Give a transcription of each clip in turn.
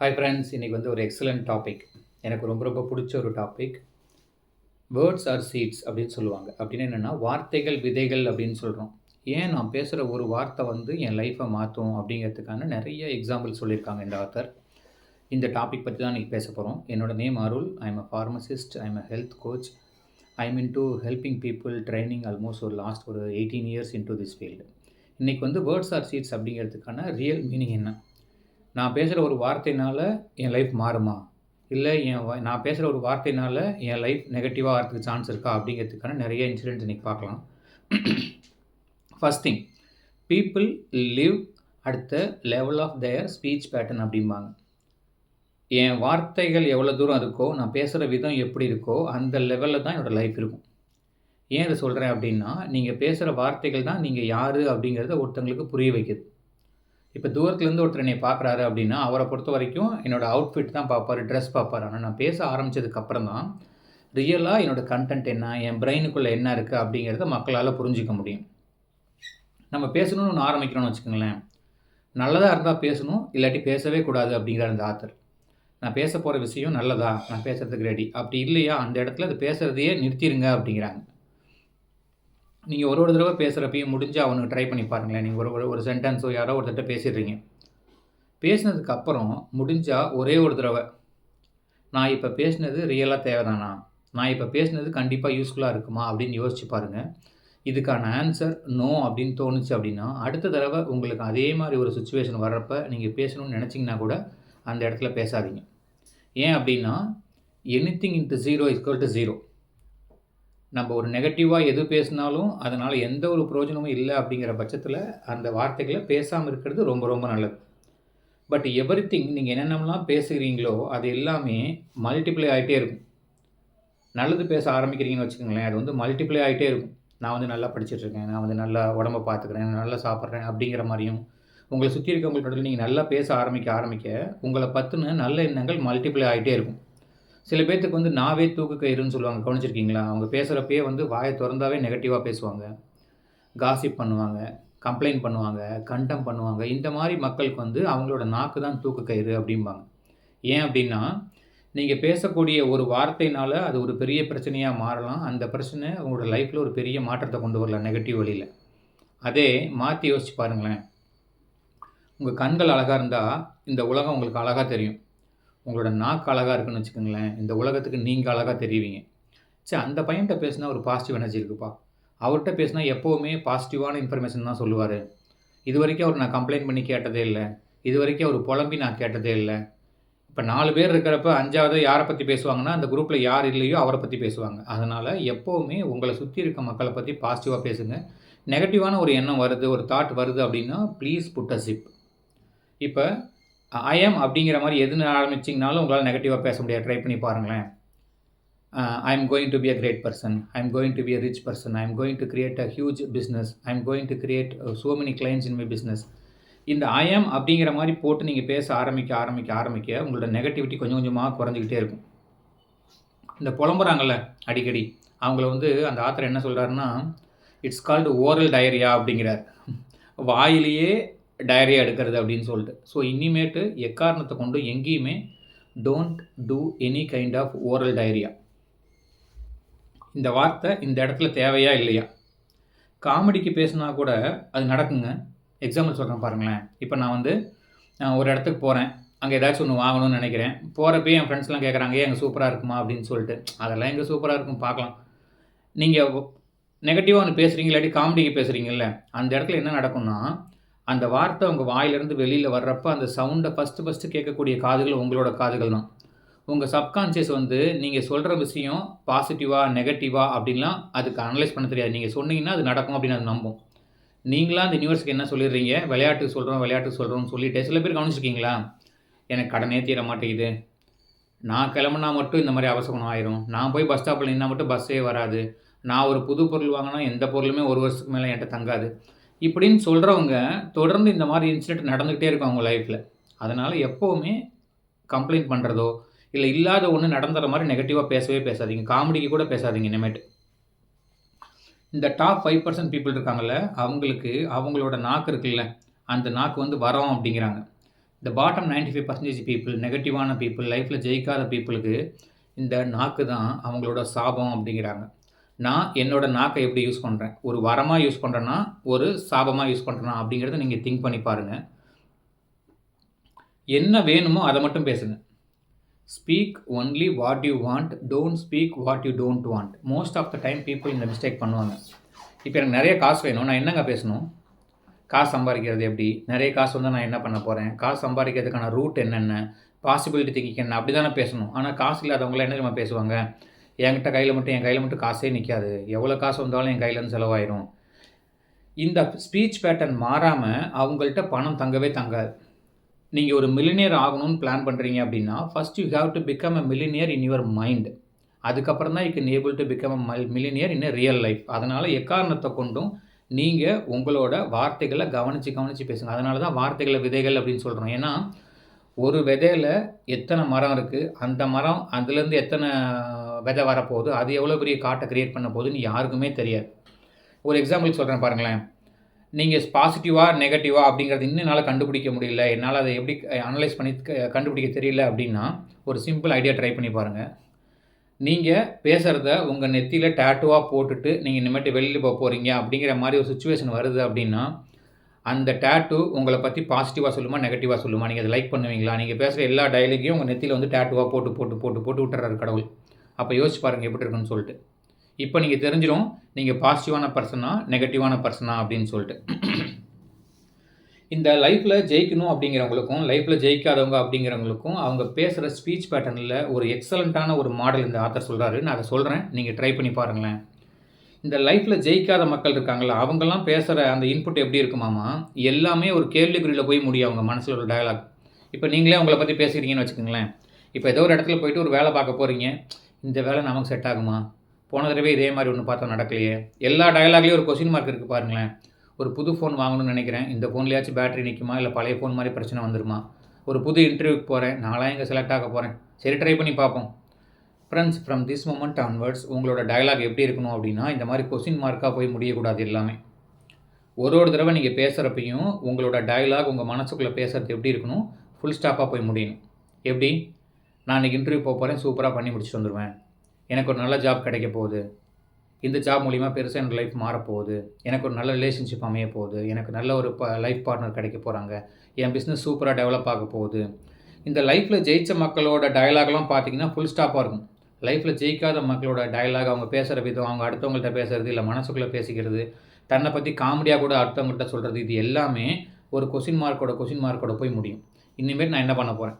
Hi friends, இன்றைக்கி வந்து ஒரு எக்ஸலண்ட் டாபிக். எனக்கு ரொம்ப ரொம்ப பிடிச்ச ஒரு டாபிக். வேர்ட்ஸ் ஆர் சீட்ஸ் அப்படின்னு சொல்லுவாங்க. அப்படின்னு என்னென்னா, வார்த்தைகள் விதைகள் அப்படின்னு சொல்கிறோம். ஏன் நான் பேசுகிற ஒரு வார்த்தை வந்து என் லைஃப்பை மாற்றும் அப்படிங்கிறதுக்கான நிறைய எக்ஸாம்பிள் சொல்லியிருக்காங்க இந்த ஆத்தர். இந்த டாபிக் பற்றி தான் இன்றைக்கி பேச போகிறோம். என்னோட name Arul. I am a pharmacist, I am a health coach. I am into helping people training almost ஒரு லாஸ்ட் ஒரு 18 இயர்ஸ் இன்டு திஸ் ஃபீல்டு. இன்றைக்கி வந்து வேர்ட்ஸ் ஆர் சீட்ஸ் அப்படிங்கிறதுக்கான ரியல் மீனிங் என்ன? நான் பேசுகிற ஒரு வார்த்தையினால என் லைஃப் மாறுமா? இல்லை நான் பேசுகிற ஒரு வார்த்தையினால என் லைஃப் நெகட்டிவாக ஆகிறதுக்கு சான்ஸ் இருக்கா? அப்படிங்கிறதுக்கான நிறைய இன்சிடென்ட்ஸ் இன்றைக்கி பார்க்கலாம். First thing, people live at the level of their speech pattern அப்படிம்பாங்க. என் வார்த்தைகள் எவ்வளோ தூரம் இருக்கோ, நான் பேசுகிற விதம் எப்படி இருக்கோ, அந்த லெவலில் தான் என்னோடய லைஃப் இருக்கும். ஏன் இதை சொல்கிறேன் அப்படின்னா, நீங்கள் பேசுகிற வார்த்தைகள் தான் நீங்கள் யார் அப்படிங்கிறத ஒருத்தங்களுக்கு புரிய வைக்குது. இப்போ தூரத்துலேருந்து ஒருத்தர் என்னை பார்க்குறாரு அப்படின்னா, அவரை பொறுத்த வரைக்கும் என்னோடய அவுட்ஃபிட் தான் பார்ப்பார், ட்ரெஸ் பார்ப்பார். ஆனால் நான் பேச ஆரம்பித்ததுக்கப்புறம் தான் ரியலாக என்னோடய கண்டென்ட் என்ன, என் பிரெயினுக்குள்ளே என்ன இருக்குது அப்படிங்கிறத மக்களால் புரிஞ்சிக்க முடியும். நம்ம பேசணும்னு ஒன்று ஆரம்பிக்கிறோன்னு வச்சுக்கோங்களேன், நல்லதாக இருந்தால் பேசணும், இல்லாட்டி பேசவே கூடாது அப்படிங்கிறார் அந்த ஆத்தர். நான் பேச போகிற விஷயம் நல்லதா, நான் பேசுகிறதுக்கு ரெடி. அப்படி இல்லையா, அந்த இடத்துல அது பேசுகிறதையே நிறுத்திடுங்க அப்படிங்கிறாங்க. நீங்கள் ஒரு தடவை பேசுகிறப்பையும் முடிஞ்சு அவனுக்கு ட்ரை பண்ணி பாருங்களேன். நீங்கள் ஒரு சென்டென்ஸோ யாரோ ஒருத்தட்ட பேசிடுறீங்க. பேசினதுக்கப்புறம் முடிஞ்சால் ஒரே ஒரு தடவை, நான் இப்போ பேசினது ரியலாக தேவைதானா, நான் இப்போ பேசினது கண்டிப்பாக யூஸ்ஃபுல்லாக இருக்குமா அப்படின்னு யோசிச்சு பாருங்கள். இதுக்கான ஆன்சர் நோ அப்படின்னு தோணுச்சு அப்படின்னா, அடுத்த தடவை உங்களுக்கு அதே மாதிரி ஒரு சுச்சுவேஷன் வர்றப்ப நீங்கள் பேசணும்னு நினச்சிங்கன்னா கூட அந்த இடத்துல பேசாதீங்க. ஏன் அப்படின்னா, எனிதிங் இன்ட்டு 0 = 0. நம்ம ஒரு நெகட்டிவாக எது பேசினாலும் அதனால் எந்த ஒரு பிரயோஜனமும் இல்லை அப்படிங்கிற பட்சத்தில் அந்த வார்த்தைகளை பேசாமல் இருக்கிறது ரொம்ப ரொம்ப நல்லது. பட் எவ்ரிதிங் நீங்கள் என்னென்னலாம் பேசுகிறீங்களோ அது எல்லாமே மல்டிப்ளை ஆகிட்டே இருக்கும். நல்லது பேச ஆரம்பிக்கிறீங்கன்னு வச்சுக்கோங்களேன், அது வந்து மல்டிப்ளை ஆகிட்டே இருக்கும். நான் வந்து நல்லா படிச்சுட்ருக்கேன், நான் வந்து நல்லா உடம்பை பார்த்துக்கிறேன், நல்லா சாப்பிட்றேன் அப்படிங்கிற மாதிரியும், உங்களை சுற்றி இருக்கவங்களோட நீங்கள் நல்லா பேச ஆரம்பிக்க உங்களை பற்றின நல்ல எண்ணங்கள் மல்டிப்ளை ஆகிட்டே இருக்கும். சில பேர்த்துக்கு வந்து நாவே தூக்கு கயிறுன்னு சொல்லுவாங்க, கவனிச்சிருக்கீங்களா? அவங்க பேசுகிறப்பயே வந்து வாயை திறந்தாவே நெகட்டிவாக பேசுவாங்க, காசிப் பண்ணுவாங்க, கம்ப்ளைண்ட் பண்ணுவாங்க, கண்டம் பண்ணுவாங்க. இந்த மாதிரி மக்களுக்கு வந்து அவங்களோட நாக்கு தான் தூக்கு கயிறு அப்படிம்பாங்க. ஏன் அப்படின்னா, நீங்கள் பேசக்கூடிய ஒரு வார்த்தையினால் அது ஒரு பெரிய பிரச்சனையாக மாறலாம். அந்த பிரச்சனை உங்களோட லைஃப்பில் ஒரு பெரிய மாற்றத்தை கொண்டு வரலாம் நெகட்டிவ் வழியில். அதே மாற்றி யோசிச்சு பாருங்களேன். உங்கள் கண்கள் அழகாக இருந்தால் இந்த உலகம் உங்களுக்கு அழகாக தெரியும். உங்களோட நாக்கு அழகாக இருக்குன்னு வச்சுக்கோங்களேன், இந்த உலகத்துக்கு நீங்கள் அழகாக தெரிவிங்க. சரி, அந்த பையன்கிட்ட பேசினா ஒரு பாசிட்டிவ் எனர்ஜி இருக்குப்பா, அவர்கிட்ட பேசினா எப்போவுமே பாசிட்டிவான இன்ஃபர்மேஷன் தான் சொல்லுவார். இது வரைக்கும் அவர் நான் கம்ப்ளைண்ட் பண்ணி கேட்டதே இல்லை, இது வரைக்கும் அவர் புலம்பி நான் கேட்டதே இல்லை. இப்போ 4 பேர் இருக்கிறப்ப 5வது யாரை பற்றி பேசுவாங்கன்னா, அந்த குரூப்பில் யார் இல்லையோ அவரை பற்றி பேசுவாங்க. அதனால் எப்போவுமே உங்களை சுற்றி இருக்க மக்களை பற்றி பாசிட்டிவாக பேசுங்க. நெகட்டிவான ஒரு எண்ணம் வருது, ஒரு தாட் வருது அப்படின்னா ப்ளீஸ் புட் அ ஜிப். இப்போ ஐ எம் அப்படிங்கிற மாதிரி எதுன்னு ஆரம்பிச்சிங்கனாலும் உங்களால் நெகட்டிவாக பேச முடியாது. ட்ரை பண்ணி பாருங்களேன். I am going to be a great person, I am going to be a rich person, I am going to create a huge business, I am going to create so many clients in my business. இந்த I M அப்படிங்கிற மாதிரி போட்டு நீங்கள் பேச ஆரம்பிக்க உங்களோட negativity கொஞ்சம் கொஞ்சமாக குறைஞ்சிக்கிட்டே இருக்கும். இந்த புலம்புறாங்கல்ல அடிக்கடி, அவங்கள வந்து அந்த ஆத்தர் என்ன சொல்கிறாருன்னா, இட்ஸ் கால்டு ஓரல் டயரியா அப்படிங்கிறார். வாயிலேயே டயரியா எடுக்கிறது அப்படின்னு சொல்லிட்டு. ஸோ இனிமேட்டு எக்காரணத்தை கொண்டு எங்கேயுமே don't do any kind of oral diarrhoea. இந்த வார்த்தை இந்த இடத்துல தேவையா இல்லையா? காமெடிக்கு பேசினா கூட அது நடக்குங்க. எக்ஸாம்பிள் சொல்கிறேன் பாருங்களேன். இப்போ நான் வந்து ஒரு இடத்துக்கு போகிறேன், அங்கே ஏதாச்சும் ஒன்று வாங்கணும்னு நினைக்கிறேன். போகிறப்பயே என் ஃப்ரெண்ட்ஸ்லாம் கேட்குறாங்க, ஏன் அங்கே சூப்பராக இருக்குமா அப்படின்னு சொல்லிட்டு. அதெல்லாம் எங்கே சூப்பராக இருக்கும் பார்க்கலாம். நீங்கள் நெகட்டிவாக ஒன்று பேசுகிறீங்க, இல்லாட்டி காமெடிக்கு பேசுகிறீங்கல்ல, அந்த இடத்துல என்ன நடக்கும்னா, அந்த வார்த்தை உங்கள் வாயிலிருந்து வெளியில் வர்றப்போ அந்த சவுண்டை ஃபஸ்ட்டு கேட்கக்கூடிய காதுகள் உங்களோட காதுகள் தான். உங்கள் சப்கான்ஷியஸ் வந்து நீங்கள் சொல்கிற விஷயம் பாசிட்டிவாக நெகட்டிவாக அப்படின்லாம் அதுக்கு அனலைஸ் பண்ண தெரியாது. நீங்கள் சொன்னீங்கன்னா அது நடக்கும் அப்படின்னு அது நம்பும். நீங்களாம் அந்த யூனிவர்ஸுக்கு என்ன சொல்லிடுறீங்க, விளையாட்டுக்கு சொல்கிறோம்னு சொல்லிட்டு சில பேர் கவனிச்சிருக்கீங்களா? எனக்கு கடனே தீர மாட்டேங்குது, நான் கிளம்புனா மட்டும் இந்த மாதிரி அவசரம் ஆயிரும், நான் போய் பஸ் ஸ்டாப்பில் நின்னா மட்டும் பஸ்ஸே வராது, நான் ஒரு புது பொருள் வாங்கினா எந்த பொருளுமே 1 வருஷத்துக்கு மேலே என்கிட்ட தங்காது, இப்படின்னு சொல்கிறவங்க தொடர்ந்து இந்த மாதிரி இன்சிடென்ட் நடந்துக்கிட்டே இருக்கும் அவங்க லைஃப்பில். அதனால் எப்போவுமே கம்ப்ளைண்ட் பண்ணுறதோ இல்லை இல்லாத ஒன்று நடந்துற மாதிரி நெகட்டிவாக பேசவே பேசாதீங்க. காமெடிக்கு கூட பேசாதீங்க இனிமேட்டு. இந்த டாப் 5% பீப்புள் இருக்காங்கல்ல, அவங்களுக்கு அவங்களோட நாக்கு இருக்குல்ல, அந்த நாக்கு வந்து வரோம் அப்படிங்கிறாங்க. இந்த பாட்டம் 95% பீப்பிள், நெகட்டிவான பீப்பிள், லைஃப்ல ஜெயிக்காத பீப்பிளுக்கு இந்த நாக்கு தான் அவங்களோட சாபம் அப்படிங்கிறாங்க. நான் என்னோட நாக்க எப்படி யூஸ் பண்றேன்? ஒரு வரமா யூஸ் பண்றேனா? ஒரு சாபமா யூஸ் பண்றேனா? அப்படிங்கிறத நீங்க திங்க் பண்ணி பாருங்க. என்ன வேணுமோ அத மட்டும் பேசுங்க. Speak only what you want. Don't speak what you don't want. Most of the time people இந்த மிஸ்டேக் பண்ணுவாங்க. இப்போ எனக்கு நெறைய காசு வேணும். நான் என்னங்க பேசணும்? காசு சம்பாதிக்கிறது எப்படி? நெறைய காசு வந்தா நான் என்ன பண்ண போறேன்? காசு சம்பாதிக்கிறதுக்கான ரூட் என்னென்ன? பாசிபிலிட்டி திங்கிங் என்ன? அப்படி தானே பேசணும். ஆனா காசு இல்லாதவங்கலாம் என்ன தெரியுமா பேசுவாங்க? என் கையில மட்டும் காசே நிக்காது. எவ்வளோ காசு வந்தாலும் என் கையிலேருந்து செலவாயிரும். இந்த ஸ்பீச் பேட்டர்ன் மாறாம அவங்கள்ட்ட பணம் தங்கவே தங்காது. நீங்க ஒரு மில்லினியர் ஆகணும்னு பிளான் பண்றீங்க அப்படின்னா, first you have to become a millionaire in your mind. அதுக்கப்புறம் தான் you can able to become a millionaire in a real life. அதனால எக்காரணத்த கொண்டும் நீங்க உங்களோட வார்த்தைகள கவனிச்சு பேசுங்க. அதனால தான் வார்த்தைகள விதைகள் அப்படின்னு சொல்றோம். ஏன்னா, ஒரு விதையில எத்தனை மரம் இருக்கு, அந்த மரம் அதுலேருந்து எத்தனை விதை வரப்போகுது, அது எவ்வளோ பெரிய காட்ட கிரியேட் பண்ண போகுதுன்னு யாருக்குமே தெரியாது. ஒரு எக்ஸாம்பிள் சொல்றேன் பாருங்களேன். நீங்க பாசிட்டிவா, நெகட்டிவா அப்படிங்கிறது இன்னும் என்னால கண்டுபிடிக்க முடியல. என்னால அத எப்படி அனலைஸ் பண்ணி கண்டுபிடிக்க தெரியல அப்படின்னா, ஒரு சிம்பிள் ஐடியா ட்ரை பண்ணி பாருங்க. நீங்க பேசுறத உங்க நெத்தியில டாட்டூவா போட்டுட்டு, நீங்க இனிமேட்டு வெளில போறீங்க அப்படிங்கிற மாரி ஒரு சிச்சுவேஷன் வருது அப்படின்னா, அந்த டாட்டூ உங்கள பத்தி பாசிட்டிவா சொல்லுமா? நெகட்டிவா சொல்லுமா? நீங்க அத லைக் பண்ணுவீங்களா? நீங்க பேசுற எல்லா டயலாக்கையும் உங்க நெத்தியில வந்து டாட்டூவா போட்டு விட்டுர்றாரு கடவுள். அப்ப யோசிச்சு பாருங்க எப்படி இருக்குன்னு சொல்லிட்டு. இப்ப நீங்க தெரிஞ்சிரும், நீங்க பாசிட்டிவான பெர்சனா, நெகட்டிவான பெர்சனா அப்படின்னு சொல்லிட்டு. இந்த லைஃப்ல ஜெயிக்கணும் அப்படிங்கிறவங்களுக்கும், லைஃப்ல ஜெயிக்காதவங்க அப்படிங்கிறவங்களுக்கும், அவங்க பேசுற ஸ்பீச் பேட்டர்ன்ல ஒரு எக்ஸலன்ட்டான ஒரு மாடல் இந்த ஆத்தர் சொல்றாரு. நான் அத சொல்றேன். நீங்க ட்ரை பண்ணி பாருங்களேன். இந்த லைஃப்ல ஜெயிக்காத மக்கள் இருக்காங்கல்ல, அவங்கலாம் பேசுற அந்த இன்புட் எப்படி இருக்குமாமா, எல்லாமே ஒரு கேள்விக்குறியில போய் முடியும் அவங்க மனசுல ஒரு டயலாக். இப்ப நீங்களே உங்கள பத்தி பேசிக்கிறீங்கன்னு வச்சுக்கங்களேன். இப்ப ஏதோ ஒரு இடத்துல போயிட்டு ஒரு வேலை பார்க்க போறீங்க. இந்த வேலை நமக்கு செட் ஆகுமா? போன தடவை இதே மாரி ஒண்ணு பார்த்தோம் நடக்கலையே. எல்லா டயலாக்லயும் ஒரு கொஸ்டின் மார்க் இருக்கு பாருங்களேன். ஒரு புது ஃபோன் வாங்கணும்னு நினைக்கிறேன். இந்த ஃபோன்லயாச்சும் பேட்டரி நிக்குமா? இல்ல பழைய ஃபோன் மாரி பிரச்சனை வந்துருமா? ஒரு புது இன்டர்வியூக்கு போறேன். நான்லாம் எங்க செலக்ட் ஆக போறேன்? சரி ட்ரை பண்ணி பார்ப்போம். Friends, from this moment onwards உங்களோட டயலாக் எப்படி இருக்கணும் அப்படின்னா, இந்த மாரி கொஸ்டின் மார்க்கா போய் முடியக்கூடாது எல்லாமே. ஒரு தடவை நீங்க பேசுறப்பயும், உங்களோட டயலாக் உங்க மனசுக்குள்ள பேசுறது எப்படி இருக்கணும்? ஃபுல் ஸ்டாப்பா போய் முடியணும். எப்படி? நான் இன்னைக்கு இன்டர்வியூ போறேன். சூப்பரா பண்ணி முடிச்சுட்டு வந்துருவேன். எனக்கு ஒரு நல்ல ஜாப் கிடைக்க போகுது. இந்த ஜாப் மூலியமா பெருசா என்னோட லைஃப் மாறப்போகுது. எனக்கு ஒரு நல்ல ரிலேஷன்ஷிப் அமைய போகுது. எனக்கு நல்ல ஒரு லைஃப் பார்ட்னர் கிடைக்க போறாங்க. என் பிசினஸ் சூப்பரா டெவலப் ஆக போகுது. இந்த லைஃப்ல ஜெயிச்ச மக்களோட டயலாக்லாம் பார்த்தீங்கன்னா, ஃபுல் ஸ்டாப்பா இருக்கும். லைஃப்ல ஜெயிக்காத மக்களோட டயலாக், அவங்க பேசுற விதம், அவங்க அடுத்தவங்கள்ட்ட பேசுறது, இல்ல மனசுக்குள்ள பேசிக்கிறது, தன்னை பத்தி காமெடியா கூட அடுத்தவங்கள்ட்ட சொல்றது, இது எல்லாமே ஒரு கொஸ்டின் மார்க்கோட போய் முடியும். இனிமேல் நான் என்ன பண்ண போறேன்?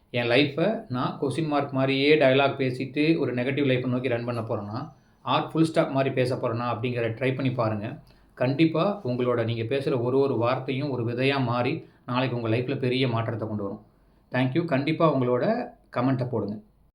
என் லைஃப்பை நான் கொஸ்டின் மார்க் மாதிரியே டயலாக் பேசிட்டு ஒரு நெகட்டிவ் லைஃப்பை நோக்கி ரன் பண்ண போகிறேன்னா, ஆர் ஃபுல் ஸ்டாப் மாதிரி பேச போகிறேன்னா அப்படிங்கிற ட்ரை பண்ணி பாருங்கள். கண்டிப்பாக உங்களோட நீங்கள் பேசுகிற ஒரு வார்த்தையும் ஒரு விதையாக மாறி நாளைக்கு உங்கள் லைஃப்பில் பெரிய மாற்றத்தை கொண்டு வரும். தேங்க்யூ. கண்டிப்பாக உங்களோட கமெண்ட்டை போடுங்க.